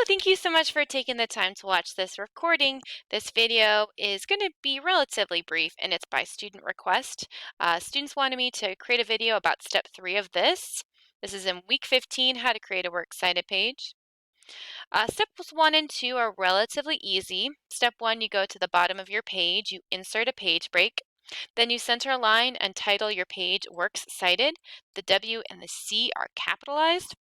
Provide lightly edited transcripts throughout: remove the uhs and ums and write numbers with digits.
thank you so much for taking the time to watch this recording. This video is going to be relatively brief and it's by student request. Students wanted me to create a video about step 3 of this. This is in week 15, how to create a works cited page. Steps 1 and 2 are relatively easy. Step 1, you go to the bottom of your page, you insert a page break. Then you center a line and title your page Works Cited. The W and the C are capitalized.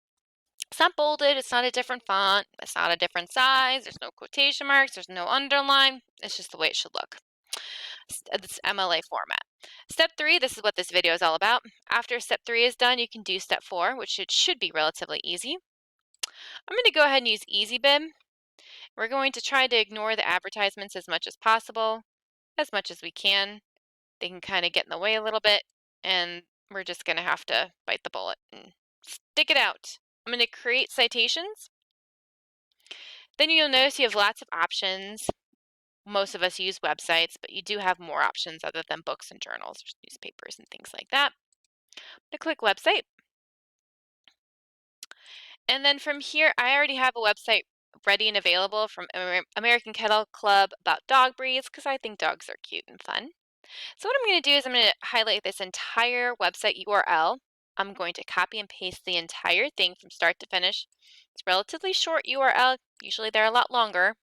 It's not bolded, it's not a different font, it's not a different size, there's no quotation marks, there's no underline, it's just the way it should look. It's MLA format. Step 3, this is what this video is all about. After step 3 is done, you can do step 4, which it should be relatively easy. I'm going to go ahead and use EasyBib. We're going to try to ignore the advertisements as much as we can. They can kind of get in the way a little bit, and we're just going to have to bite the bullet and stick it out. I'm going to create citations. Then you'll notice you have lots of options. Most of us use websites, but you do have more options other than books and journals, or newspapers and things like that. I'm going to click website. And then from here, I already have a website ready and available from American Kennel Club about dog breeds because I think dogs are cute and fun. So what I'm going to do is I'm going to highlight this entire website URL. I'm going to copy and paste the entire thing from start to finish. It's a relatively short URL. Usually they're a lot longer.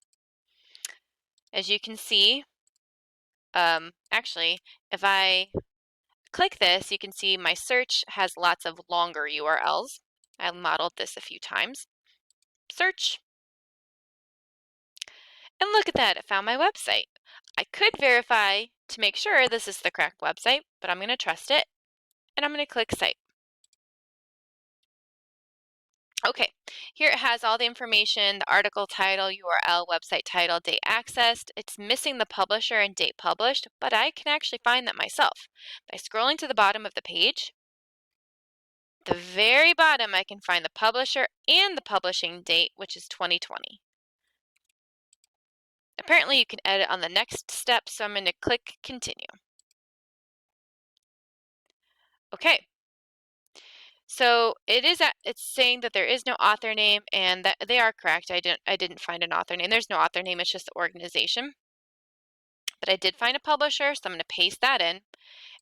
As you can see, actually, if I click this, you can see my search has lots of longer URLs. I modeled this a few times. Search. And look at that, it found my website. I could verify to make sure this is the correct website, but I'm going to trust it. And I'm going to click Cite. Okay, here it has all the information, the article title, URL, website title, date accessed. It's missing the publisher and date published, but I can actually find that myself. By scrolling to the bottom of the page, the very bottom, I can find the publisher and the publishing date, which is 2020. Apparently you can edit on the next step, so I'm going to click Continue. Okay. So it's saying that there is no author name, and that they are correct. I didn't find an author name. There's no author name, it's just the organization. But I did find a publisher, so I'm going to paste that in.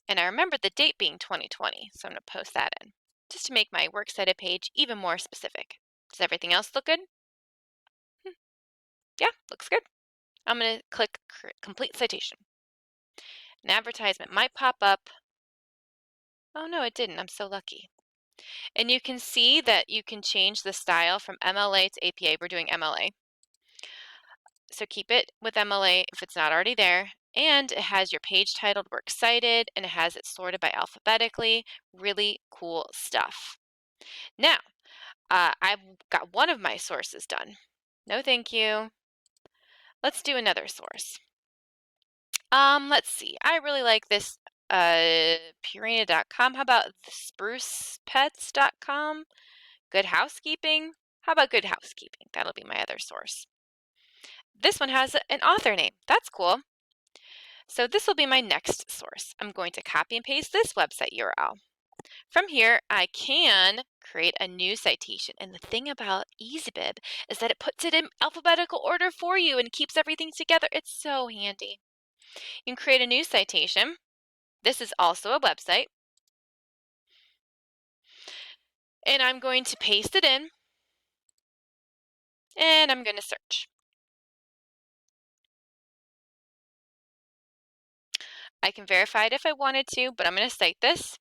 And I remember the date being 2020, so I'm going to post that in, just to make my works cited page even more specific. Does everything else look good? Yeah, looks good. I'm going to click Complete Citation. An advertisement might pop up. Oh no, it didn't. I'm so lucky. And you can see that you can change the style from MLA to APA. We're doing MLA. So keep it with MLA if it's not already there. And it has your page titled Works Cited, and it has it sorted by alphabetically. Really cool stuff. Now, I've got one of my sources done. No thank you. Let's do another source. Let's see. I really like this Purina.com. How about sprucepets.com? Good Housekeeping. How about Good Housekeeping? That'll be my other source. This one has an author name. That's cool. So this will be my next source. I'm going to copy and paste this website URL. From here, I can create a new citation. And the thing about EasyBib is that it puts it in alphabetical order for you and keeps everything together. It's so handy. You can create a new citation. This is also a website. And I'm going to paste it in. And I'm going to search. I can verify it if I wanted to, but I'm going to cite this.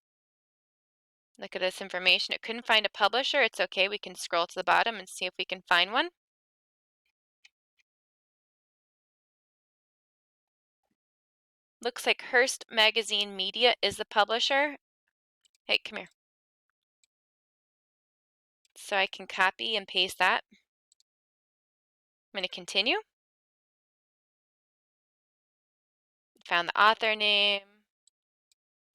Look at this information. It couldn't find a publisher. It's okay. We can scroll to the bottom and see if we can find one. Looks like Hearst Magazine Media is the publisher. Hey, come here. So I can copy and paste that. I'm going to continue. Found the author name.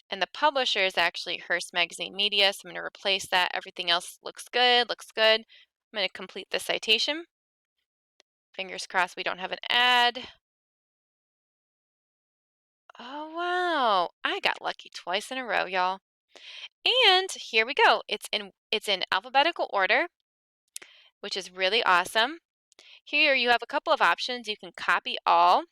And the publisher is actually Hearst Magazine Media, so I'm going to replace that. Everything else looks good, looks good. I'm going to complete the citation. Fingers crossed we don't have an ad. Oh, wow. I got lucky twice in a row, y'all. And here we go. It's in alphabetical order, which is really awesome. Here you have a couple of options. You can copy all,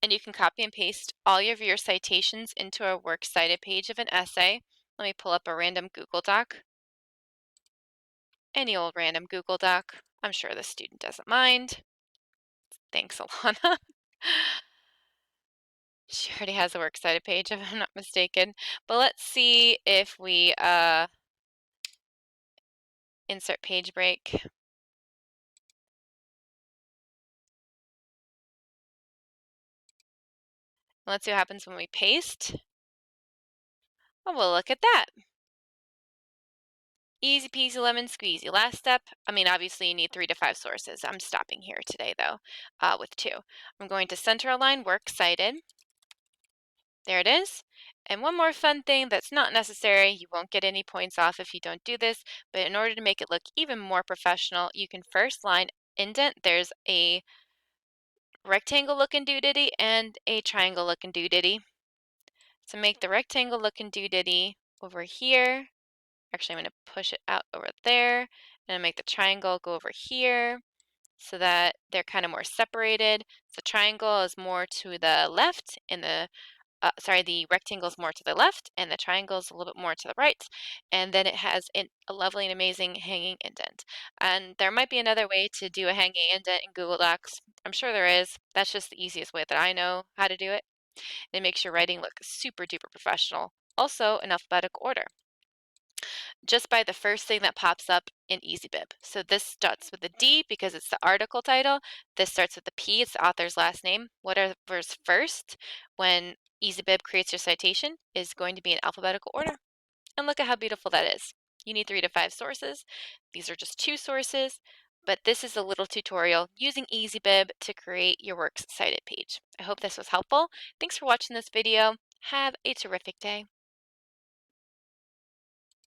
and you can copy and paste all of your citations into a works cited page of an essay. Let me pull up a random Google Doc. Any old random Google Doc. I'm sure the student doesn't mind. Thanks, Alana. She already has a works cited page, if I'm not mistaken. But let's see if we insert page break. Let's see what happens when we paste. Oh, well, look at that. Easy peasy lemon squeezy. Last step, obviously you need 3 to 5 sources. I'm stopping here today though, with 2. I'm going to center align works cited. There it is. And one more fun thing that's not necessary, you won't get any points off if you don't do this, but in order to make it look even more professional, you can first line indent. There's a rectangle looking doodaddy and a triangle looking doodaddy. So make the rectangle looking doodaddy over here. Actually, I'm going to push it out over there and make the triangle go over here so that they're kind of more separated. So triangle is more to the left and the rectangle is more to the left and the triangle is a little bit more to the right. And then it has a lovely and amazing hanging indent. And there might be another way to do a hanging indent in Google Docs. I'm sure there is. That's just the easiest way that I know how to do it. It makes your writing look super duper professional. Also in alphabetical order, just by the first thing that pops up in EasyBib. So this starts with a D because it's the article title. This starts with a P, it's the author's last name. Whatever's first when EasyBib creates your citation is going to be in alphabetical order. And look at how beautiful that is. You need 3 to 5 sources. These are just 2 sources, but this is a little tutorial using EasyBib to create your works cited page. I hope this was helpful. Thanks for watching this video. Have a terrific day.